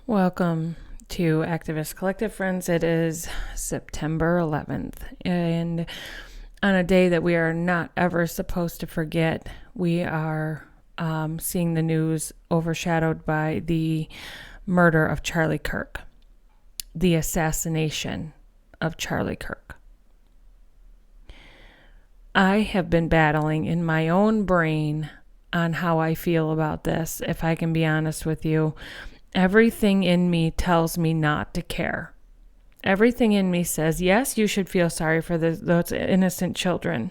Welcome to Activist Collective, friends. It is September 11th, and on a day that we are not ever supposed to forget, we are seeing the news overshadowed by the murder of Charlie Kirk, the assassination of Charlie Kirk. I have been battling in my own brain on how I feel about this, if I can be honest with you. Everything in me tells me not to care. Everything in me says, yes, you should feel sorry for those innocent children.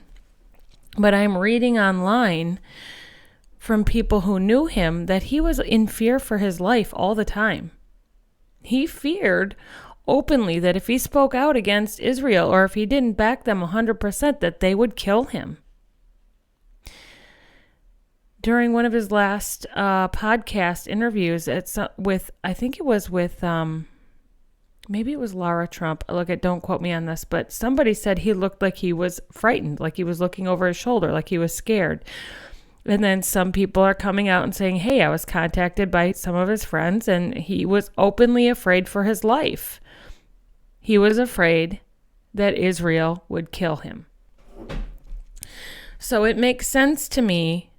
But I'm reading online from people who knew him that he was in fear for his life all the time. He feared openly that if he spoke out against Israel or if he didn't back them 100%, that they would kill him. During one of his last podcast interviews, maybe it was Lara Trump. Don't quote me on this, but somebody said he looked like he was frightened, like he was looking over his shoulder, like he was scared. And then some people are coming out and saying, hey, I was contacted by some of his friends and he was openly afraid for his life. He was afraid that Israel would kill him. So it makes sense to me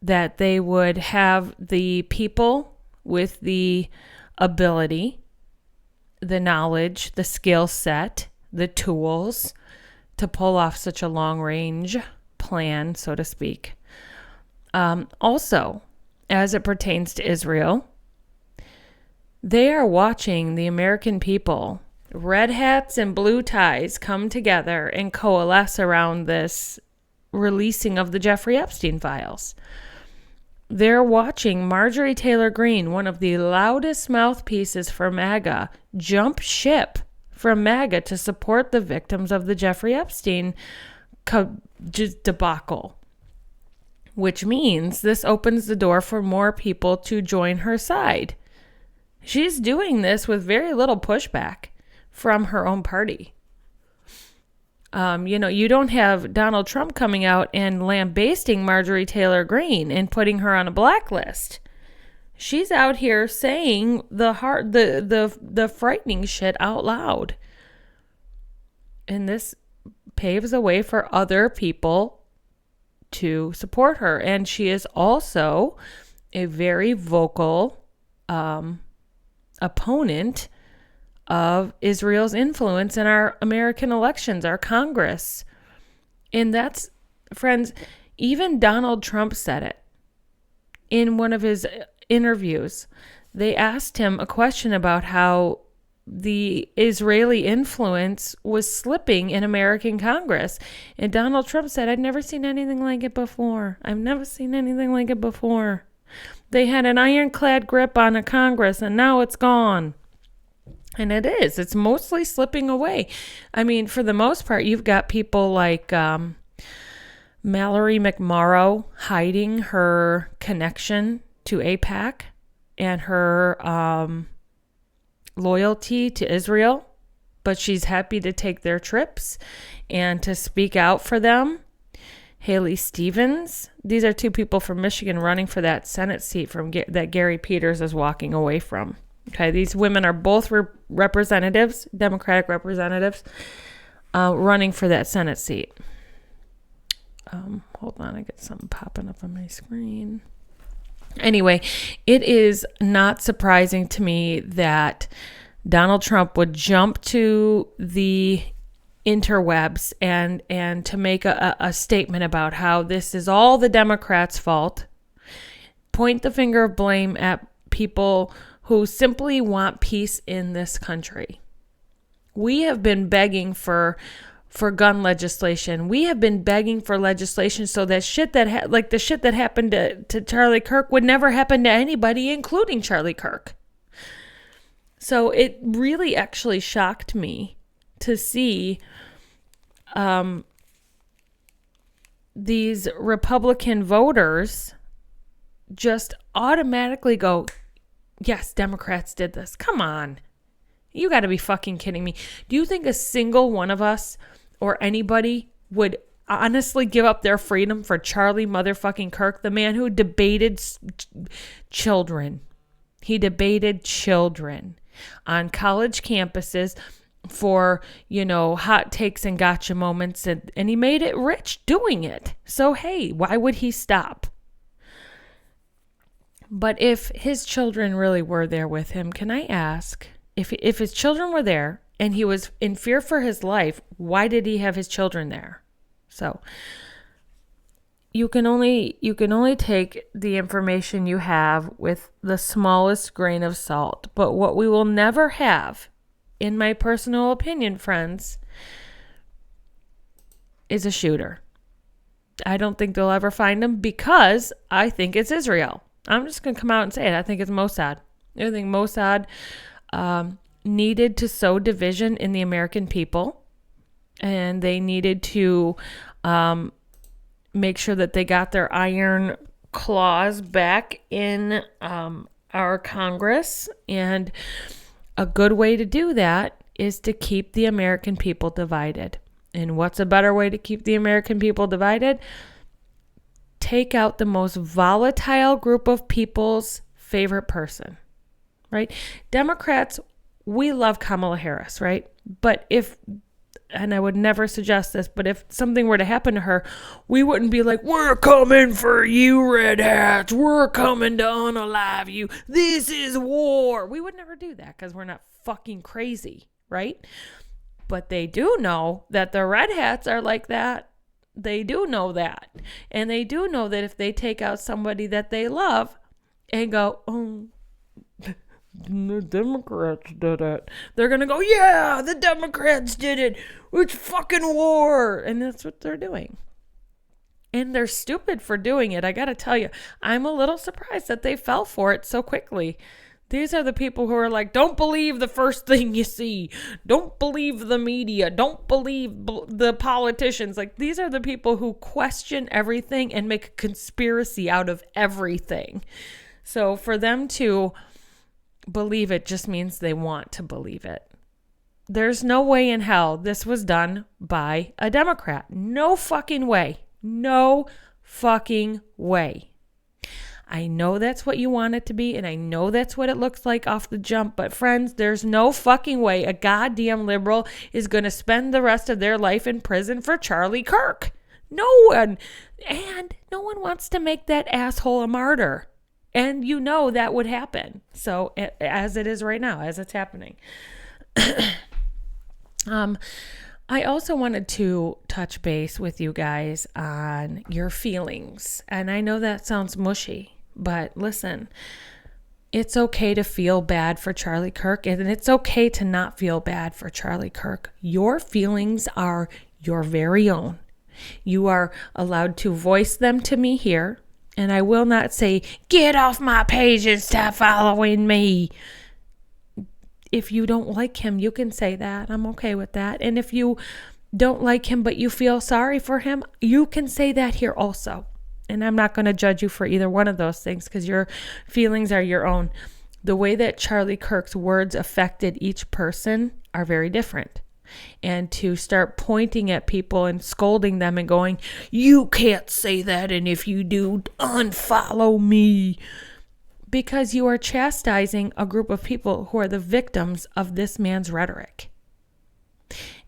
that they would have the people with the ability, the knowledge, the skill set, the tools to pull off such a long-range plan, so to speak. Also, as it pertains to Israel, they are watching the American people, red hats and blue ties, come together and coalesce around this releasing of the Jeffrey Epstein files. They're watching Marjorie Taylor Greene, one of the loudest mouthpieces for MAGA, jump ship from MAGA to support the victims of the Jeffrey Epstein debacle, which means this opens the door for more people to join her side. She's doing this with very little pushback from her own party. You don't have Donald Trump coming out and lambasting Marjorie Taylor Greene and putting her on a blacklist. She's out here saying the frightening shit out loud. And this paves a way for other people to support her. And she is also a very vocal opponent of Israel's influence in our American elections, our Congress. And that's, friends, even Donald Trump said it in one of his interviews. They asked him a question about how the Israeli influence was slipping in American Congress. And Donald Trump said, I've never seen anything like it before. I've never seen anything like it before. They had an ironclad grip on a Congress and now it's gone. And it is. It's mostly slipping away. I mean, for the most part, you've got people like Mallory McMorrow hiding her connection to AIPAC and her loyalty to Israel. But she's happy to take their trips and to speak out for them. Haley Stevens. These are two people from Michigan running for that Senate seat that Gary Peters is walking away from. Okay, these women are both representatives, Democratic representatives, running for that Senate seat. Hold on, I get something popping up on my screen. Anyway, it is not surprising to me that Donald Trump would jump to the interwebs and to make a statement about how this is all the Democrats' fault, point the finger of blame at people who simply want peace in this country. We have been begging for gun legislation. We have been begging for legislation so that the shit that happened to Charlie Kirk would never happen to anybody, including Charlie Kirk. So it really actually shocked me to see these Republican voters just automatically go, yes, Democrats did this. Come on. You got to be fucking kidding me. Do you think a single one of us or anybody would honestly give up their freedom for Charlie motherfucking Kirk, the man who debated children, He debated children on college campuses for, hot takes and gotcha moments. And he made it rich doing it. So, hey, why would he stop? But if his children really were there with him, can I ask, if his children were there and he was in fear for his life, why did he have his children there? So you can only take the information you have with the smallest grain of salt. But what we will never have, in my personal opinion, friends, is a shooter. I don't think they'll ever find him because I think it's Israel. I'm just going to come out and say it. I think it's Mossad. I think Mossad needed to sow division in the American people, and they needed to make sure that they got their iron claws back in our Congress. And a good way to do that is to keep the American people divided. And what's a better way to keep the American people divided? Take out the most volatile group of people's favorite person, right? Democrats, we love Kamala Harris, right? But and I would never suggest this, but if something were to happen to her, we wouldn't be like, we're coming for you, red hats. We're coming to unalive you. This is war. We would never do that because we're not fucking crazy, right? But they do know that the red hats are like that. They do know that. And they do know that if they take out somebody that they love and go, oh, the Democrats did it, they're going to go, yeah, the Democrats did it. It's fucking war. And that's what they're doing. And they're stupid for doing it. I got to tell you, I'm a little surprised that they fell for it so quickly. These are the people who are like, don't believe the first thing you see. Don't believe the media. Don't believe the politicians. Like, these are the people who question everything and make a conspiracy out of everything. So for them to believe it just means they want to believe it. There's no way in hell this was done by a Democrat. No fucking way. No fucking way. I know that's what you want it to be, and I know that's what it looks like off the jump, but friends, there's no fucking way a goddamn liberal is going to spend the rest of their life in prison for Charlie Kirk. No one. And no one wants to make that asshole a martyr. And you know that would happen. So, as it is right now, as it's happening. I also wanted to touch base with you guys on your feelings. And I know that sounds mushy, but listen, it's okay to feel bad for Charlie Kirk, and it's okay to not feel bad for Charlie Kirk. Your feelings are your very own. You are allowed to voice them to me here, and I will not say, get off my page and stop following me. If you don't like him, you can say that. I'm okay with that. And if you don't like him, but you feel sorry for him, you can say that here also. And I'm not going to judge you for either one of those things because your feelings are your own. The way that Charlie Kirk's words affected each person are very different. And to start pointing at people and scolding them and going, you can't say that, and if you do, unfollow me. Because you are chastising a group of people who are the victims of this man's rhetoric.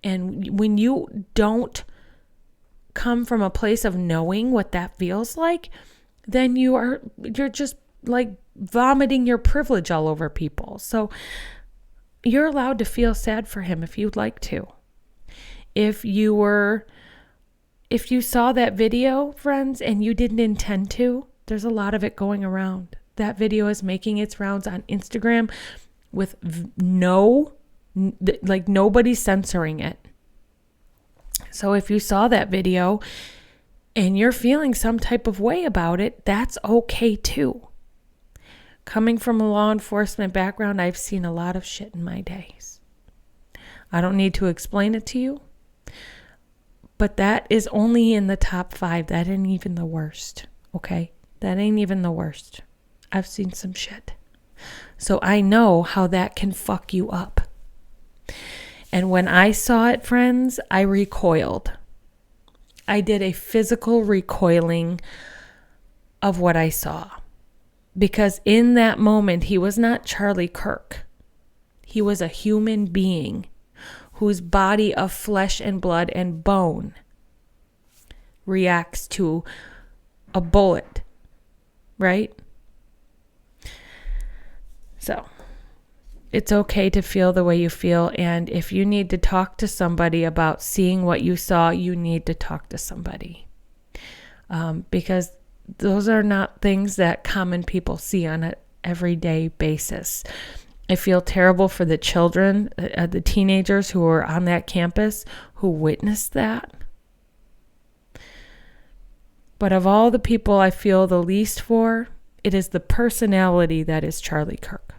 And when you don't come from a place of knowing what that feels like, then you're just like vomiting your privilege all over people. So you're allowed to feel sad for him if you'd like to. If you saw that video, friends, and you didn't intend to, there's a lot of it going around. That video is making its rounds on Instagram with nobody's censoring it. So if you saw that video and you're feeling some type of way about it, that's okay too. Coming from a law enforcement background, I've seen a lot of shit in my days. I don't need to explain it to you, but that is only in the top 5. That ain't even the worst, okay? That ain't even the worst. I've seen some shit. So I know how that can fuck you up. And when I saw it, friends, I recoiled. I did a physical recoiling of what I saw. Because in that moment, he was not Charlie Kirk. He was a human being whose body of flesh and blood and bone reacts to a bullet, right? So it's okay to feel the way you feel. And if you need to talk to somebody about seeing what you saw, you need to talk to somebody. Because those are not things that common people see on an everyday basis. I feel terrible for the children, the teenagers who were on that campus who witnessed that. But of all the people I feel the least for, it is the personality that is Charlie Kirk.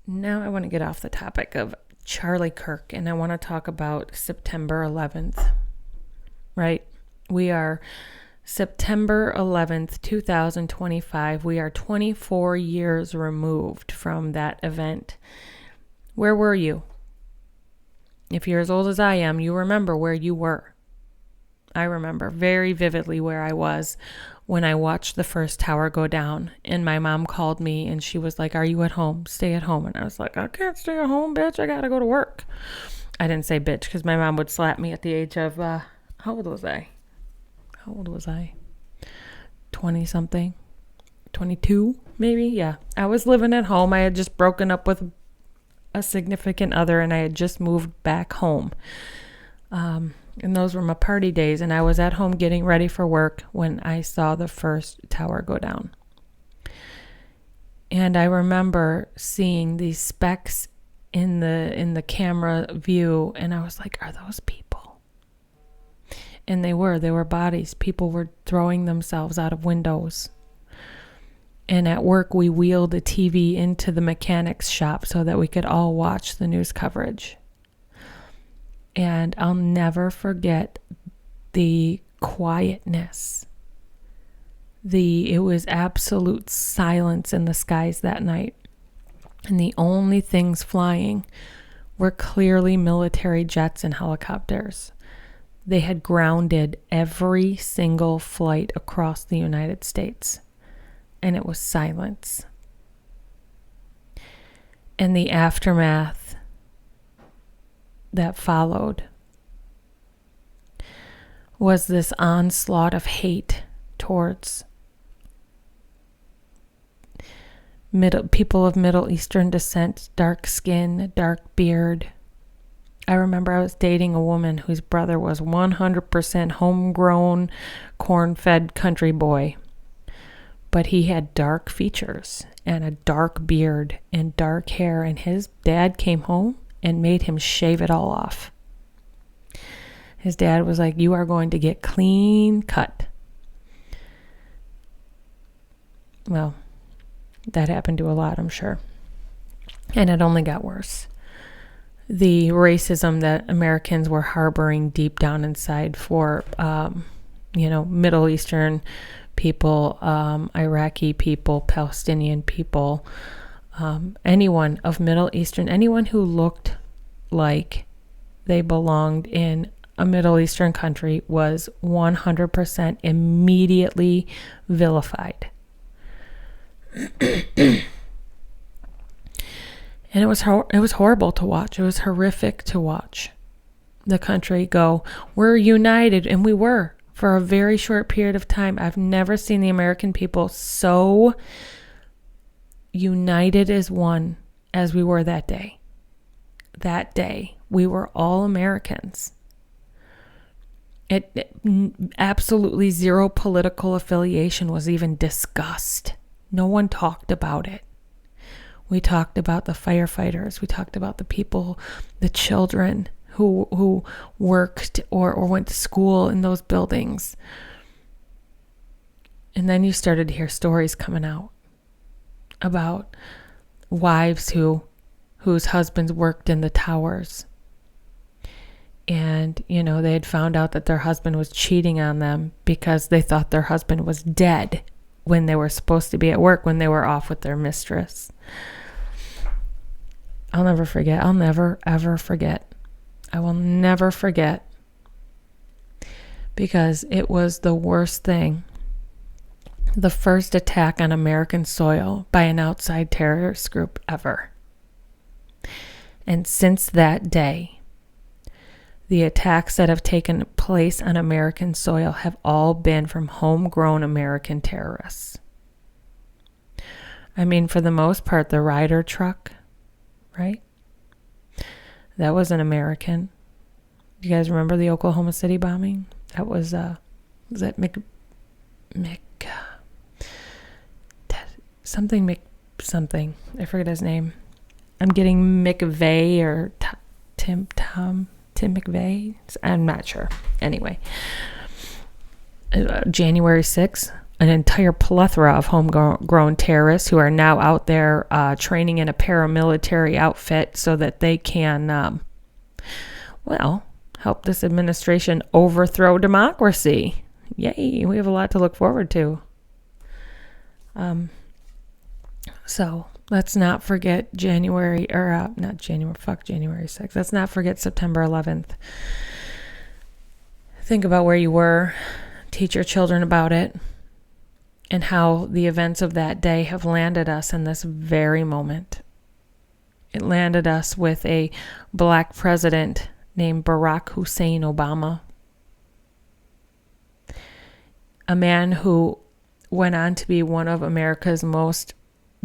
Now I want to get off the topic of Charlie Kirk, and I want to talk about September 11th, right? We are September 11th, 2025. We are 24 years removed from that event. Where were you? If you're as old as I am, you remember where you were. I remember very vividly where I was when I watched the first tower go down. And my mom called me and she was like, "Are you at home? Stay at home." And I was like, "I can't stay at home, bitch. I got to go to work." I didn't say bitch because my mom would slap me at the age of, how old was I? 20 something, 22 maybe. Yeah. I was living at home. I had just broken up with a significant other and I had just moved back home. And those were my party days. And I was at home getting ready for work when I saw the first tower go down. And I remember seeing these specks in the camera view. And I was like, are those people? And they were bodies. People were throwing themselves out of windows. And at work, we wheeled a TV into the mechanics shop so that we could all watch the news coverage. And I'll never forget the quietness. It was absolute silence in the skies that night. And the only things flying were clearly military jets and helicopters. They had grounded every single flight across the United States. And it was silence. And the aftermath that followed was this onslaught of hate towards people of Middle Eastern descent, dark skin, dark beard. I remember I was dating a woman whose brother was 100% homegrown, corn-fed country boy. But he had dark features and a dark beard and dark hair, and his dad came home and made him shave it all off. His dad was like, "You are going to get clean cut." Well, that happened to a lot, I'm sure. And it only got worse. The racism that Americans were harboring deep down inside for, Middle Eastern people, Iraqi people, Palestinian people, anyone of Middle Eastern, anyone who looked like they belonged in a Middle Eastern country was 100% immediately vilified. And it was horrible to watch. It was horrific to watch the country go, "We're united," and we were for a very short period of time. I've never seen the American people so united as one as we were that day. That day, we were all Americans. Absolutely zero political affiliation was even discussed. No one talked about it. We talked about the firefighters. We talked about the people, the children who worked or went to school in those buildings. And then you started to hear stories coming out about wives whose husbands worked in the towers. And, they had found out that their husband was cheating on them because they thought their husband was dead when they were supposed to be at work, when they were off with their mistress. I'll never forget. I'll never, ever forget. I will never forget, because it was the worst thing the first attack on American soil by an outside terrorist group ever. And since that day, the attacks that have taken place on American soil have all been from homegrown American terrorists. I mean, for the most part, the Ryder truck, right? That was an American. You guys remember the Oklahoma City bombing? That was that something. I forget his name. I'm getting McVeigh or Tim McVeigh. I'm not sure. Anyway, January 6th, an entire plethora of homegrown terrorists who are now out there training in a paramilitary outfit so that they can, help this administration overthrow democracy. Yay, we have a lot to look forward to. So let's not forget January 6th. Let's not forget September 11th. Think about where you were. Teach your children about it and how the events of that day have landed us in this very moment. It landed us with a black president named Barack Hussein Obama, a man who went on to be one of America's most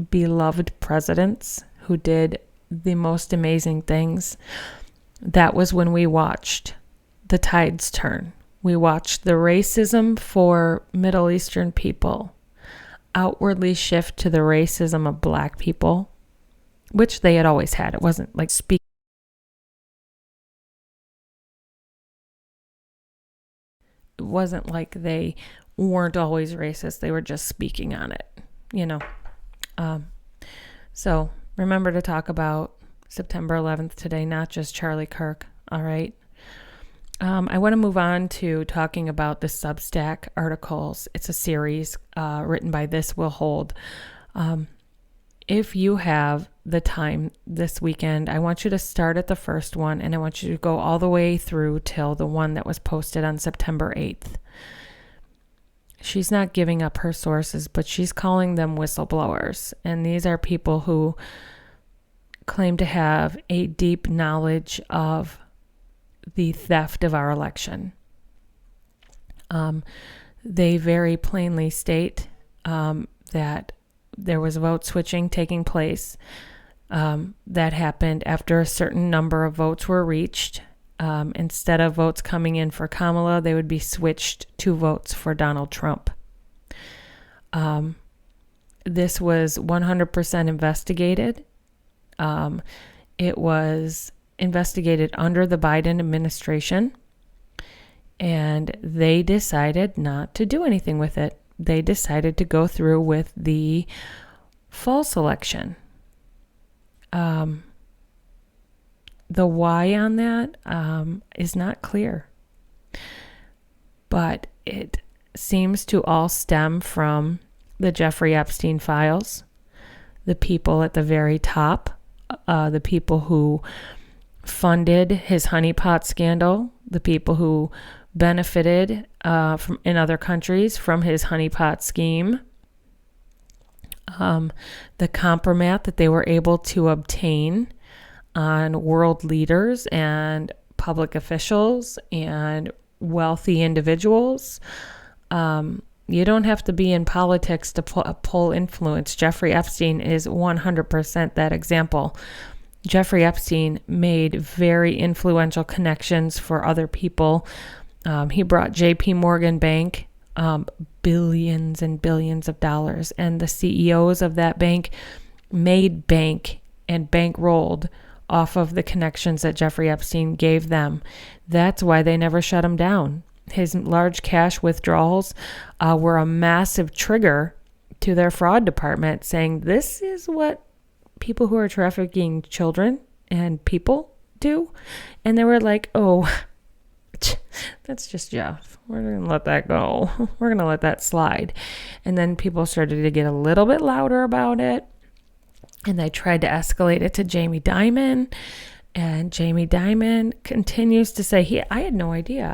beloved presidents, who did the most amazing things. That was when we watched the tides turn. We watched the racism for Middle Eastern people outwardly shift to the racism of black people, which they had always had. It wasn't like It wasn't like they weren't always racist. They were just speaking on it, So remember to talk about September 11th today, not just Charlie Kirk. All right. I want to move on to talking about the Substack articles. It's a series written by This Will Hold. If you have the time this weekend, I want you to start at the first one, and I want you to go all the way through till the one that was posted on September 8th. She's not giving up her sources, but she's calling them whistleblowers. And these are people who claim to have a deep knowledge of the theft of our election. They very plainly state that there was vote switching taking place. That happened after a certain number of votes were reached. Instead of votes coming in for Kamala, they would be switched to votes for Donald Trump. This was 100% investigated. It was investigated under the Biden administration, and they decided not to do anything with it. They decided to go through with the false election. The why on that is not clear, but it seems to all stem from the Jeffrey Epstein files, the people at the very top, the people who funded his honeypot scandal, the people who benefited from in other countries from his honeypot scheme, the compromise that they were able to obtain on world leaders and public officials and wealthy individuals. You don't have to be in politics to pull influence. Jeffrey Epstein is 100% that example. Jeffrey Epstein made very influential connections for other people. He brought J.P. Morgan Bank billions and billions of dollars, and the CEOs of that bank made bank and bankrolled off of the connections that Jeffrey Epstein gave them. That's why they never shut him down. His large cash withdrawals were a massive trigger to their fraud department, saying this is what people who are trafficking children and people do. And they were like, oh, that's just Jeff. We're going to let that go. We're going to let that slide. And then people started to get a little bit louder about it. And they tried to escalate it to Jamie Dimon. And Jamie Dimon continues to say, I had no idea.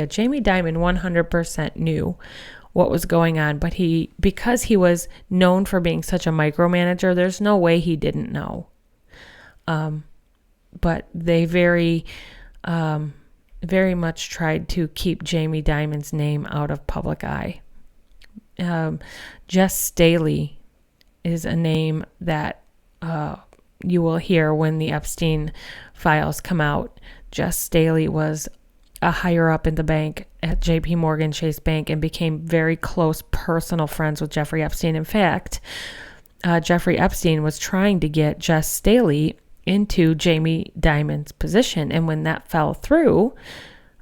Jamie Dimon 100% knew what was going on. But because he was known for being such a micromanager, there's no way he didn't know. But they very much tried to keep Jamie Dimon's name out of public eye. Jess Staley is a name that you will hear when the Epstein files come out. Jess Staley was a higher up in the bank at JP Morgan Chase Bank and became very close personal friends with Jeffrey Epstein. In fact, Jeffrey Epstein was trying to get Jess Staley into Jamie Dimon's position. And when that fell through,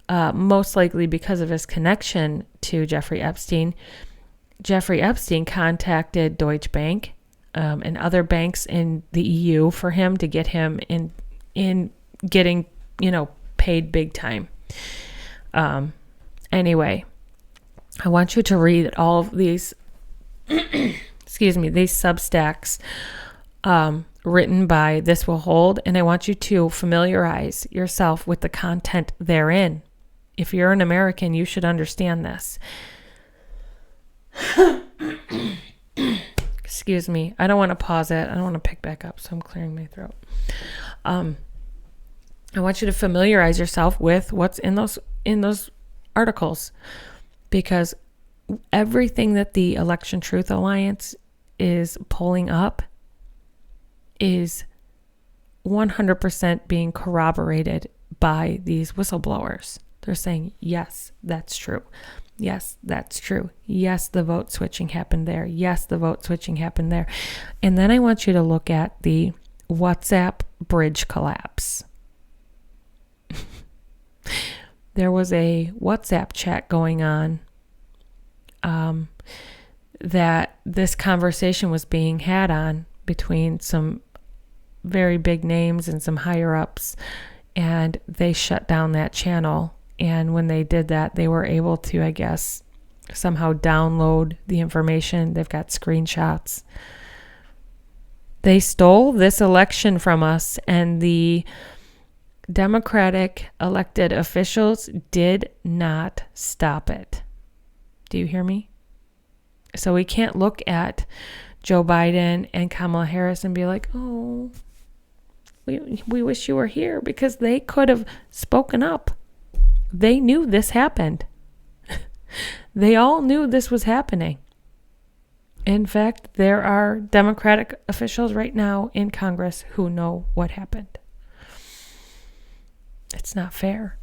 most likely because of his connection to Jeffrey Epstein contacted Deutsche Bank and other banks in the EU for him to get him in getting, paid big time. Anyway, I want you to read all of these, these Substacks written by This Will Hold, and I want you to familiarize yourself with the content therein. If you're an American, you should understand this. Excuse me. I don't want to pause it. I don't want to pick back up, so I'm clearing my throat. I want you to familiarize yourself with what's in those articles, because everything that the Election Truth Alliance is pulling up is 100% being corroborated by these whistleblowers. They're saying, yes, that's true. Yes, that's true. Yes, the vote switching happened there. Yes, the vote switching happened there. And then I want you to look at the WhatsApp bridge collapse. There was a WhatsApp chat going on that this conversation was being had on between some very big names and some higher ups, and they shut down that channel. And when they did that, they were able to, I guess, somehow download the information. They've got screenshots. They stole this election from us, and the Democratic elected officials did not stop it. Do you hear me? So we can't look at Joe Biden and Kamala Harris and be like, oh, we wish you were here, because they could have spoken up. They knew this happened. They all knew this was happening. In fact, there are Democratic officials right now in Congress who know what happened. It's not fair.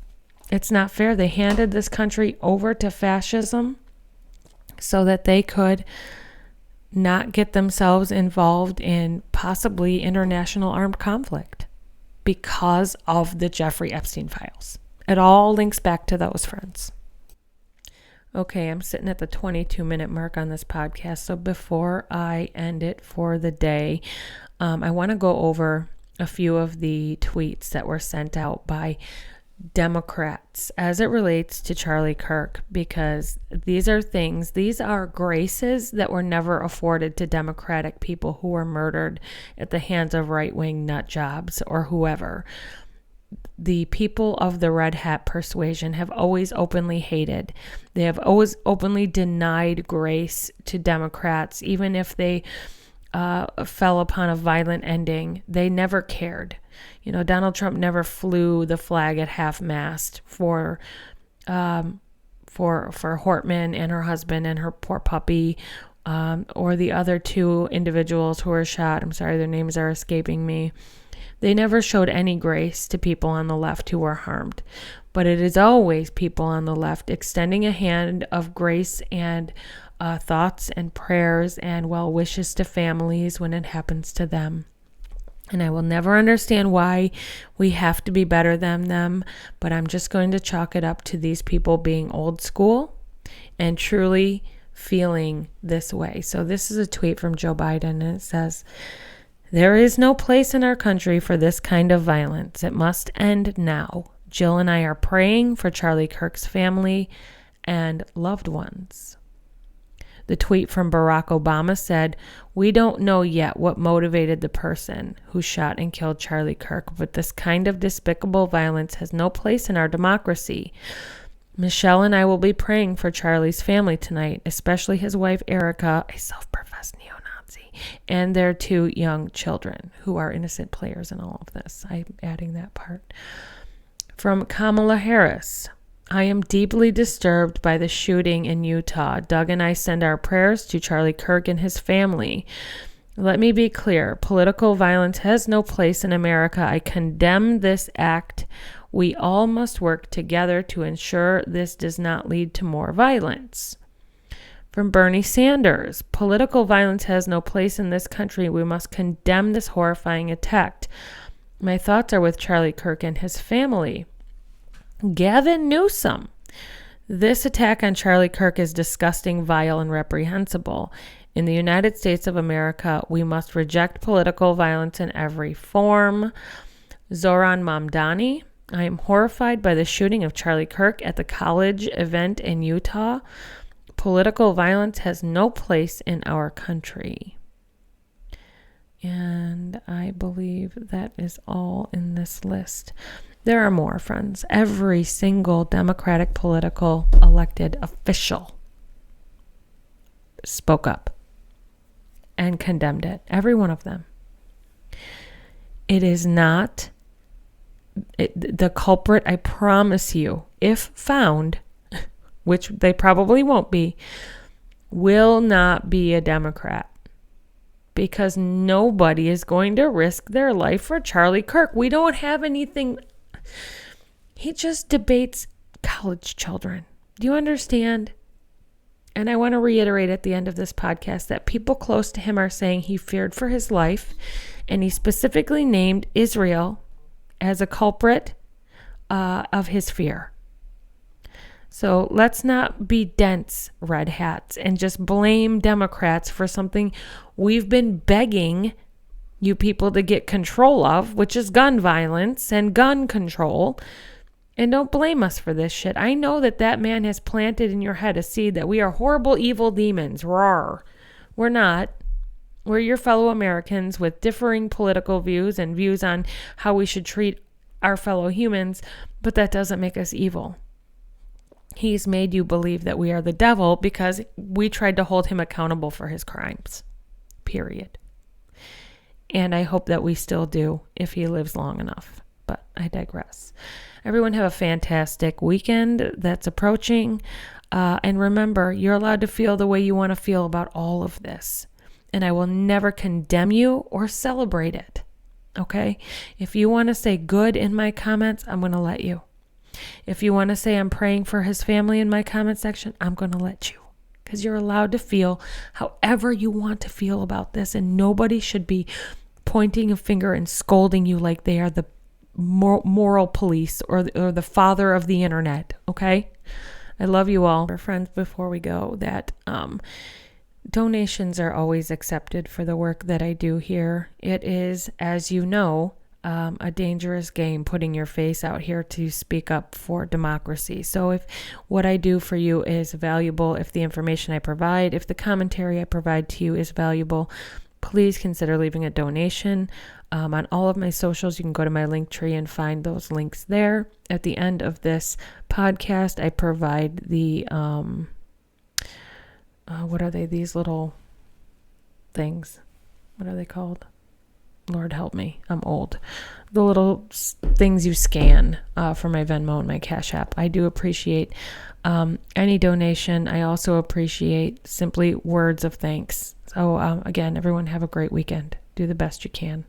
It's not fair. They handed this country over to fascism so that they could not get themselves involved in possibly international armed conflict because of the Jeffrey Epstein files. It all links back to those, friends. Okay, I'm sitting at the 22-minute mark on this podcast. So before I end it for the day, I want to go over a few of the tweets that were sent out by Democrats as it relates to Charlie Kirk, because these are graces that were never afforded to Democratic people who were murdered at the hands of right-wing nut jobs or whoever. The people of the red hat persuasion have always openly hated. They have always openly denied grace to Democrats, even if they fell upon a violent ending. They never cared. Donald Trump never flew the flag at half-mast for Hortman and her husband and her poor puppy, or the other two individuals who were shot. I'm sorry, their names are escaping me. They never showed any grace to people on the left who were harmed. But it is always people on the left extending a hand of grace and thoughts and prayers and well wishes to families when it happens to them. And I will never understand why we have to be better than them, but I'm just going to chalk it up to these people being old school and truly feeling this way. So this is a tweet from Joe Biden, and it says, "There is no place in our country for this kind of violence. It must end now. Jill and I are praying for Charlie Kirk's family and loved ones." The tweet from Barack Obama said, "We don't know yet what motivated the person who shot and killed Charlie Kirk, but this kind of despicable violence has no place in our democracy. Michelle and I will be praying for Charlie's family tonight, especially his wife, Erica, a self-professed neo-Nazi, and their 2 young children who are innocent players in all of this. I'm adding that part. From Kamala Harris, I am deeply disturbed by the shooting in Utah. Doug and I send our prayers to Charlie Kirk and his family. Let me be clear. Political violence has no place in America. I condemn this act. We all must work together to ensure this does not lead to more violence. From Bernie Sanders, political violence has no place in this country. We must condemn this horrifying attack. My thoughts are with Charlie Kirk and his family. Gavin Newsom, this attack on Charlie Kirk is disgusting, vile, and reprehensible. In the United States of America, we must reject political violence in every form. Zoran Mamdani, I am horrified by the shooting of Charlie Kirk at the college event in Utah. Political violence has no place in our country. And I believe that is all in this list. There are more, friends. Every single Democratic political elected official spoke up and condemned it. Every one of them. It is not the culprit, I promise you, if found, which they probably won't be, will not be a Democrat. Because nobody is going to risk their life for Charlie Kirk. We don't have anything. He just debates college children. Do you understand? And I want to reiterate at the end of this podcast that people close to him are saying he feared for his life, and he specifically named Israel as a culprit of his fear. So let's not be dense red hats and just blame Democrats for something we've been begging you people to get control of, which is gun violence and gun control. And don't blame us for this shit. I know that man has planted in your head a seed that we are horrible, evil demons. Rawr. We're not. We're your fellow Americans with differing political views and views on how we should treat our fellow humans, but that doesn't make us evil. He's made you believe that we are the devil because we tried to hold him accountable for his crimes. Period. And I hope that we still do if he lives long enough. But I digress. Everyone have a fantastic weekend that's approaching. And remember, you're allowed to feel the way you want to feel about all of this. And I will never condemn you or celebrate it. Okay? If you want to say good in my comments, I'm going to let you. If you want to say I'm praying for his family in my comment section, I'm going to let you. Because you're allowed to feel however you want to feel about this. And nobody should be pointing a finger and scolding you like they are the moral police or the father of the internet. Okay? I love you all. Our friends, before we go, that donations are always accepted for the work that I do here. It is, as you know, a dangerous game putting your face out here to speak up for democracy. So if what I do for you is valuable, if the information I provide, if the commentary I provide to you is valuable, please consider leaving a donation. On all of my socials, you can go to my link tree and find those links there. At the end of this podcast, I provide the, what are they? These little things. What are they called? Lord help me, I'm old. The little things you scan for my Venmo and my Cash App. I do appreciate any donation. I also appreciate simply words of thanks. So again, everyone have a great weekend. Do the best you can.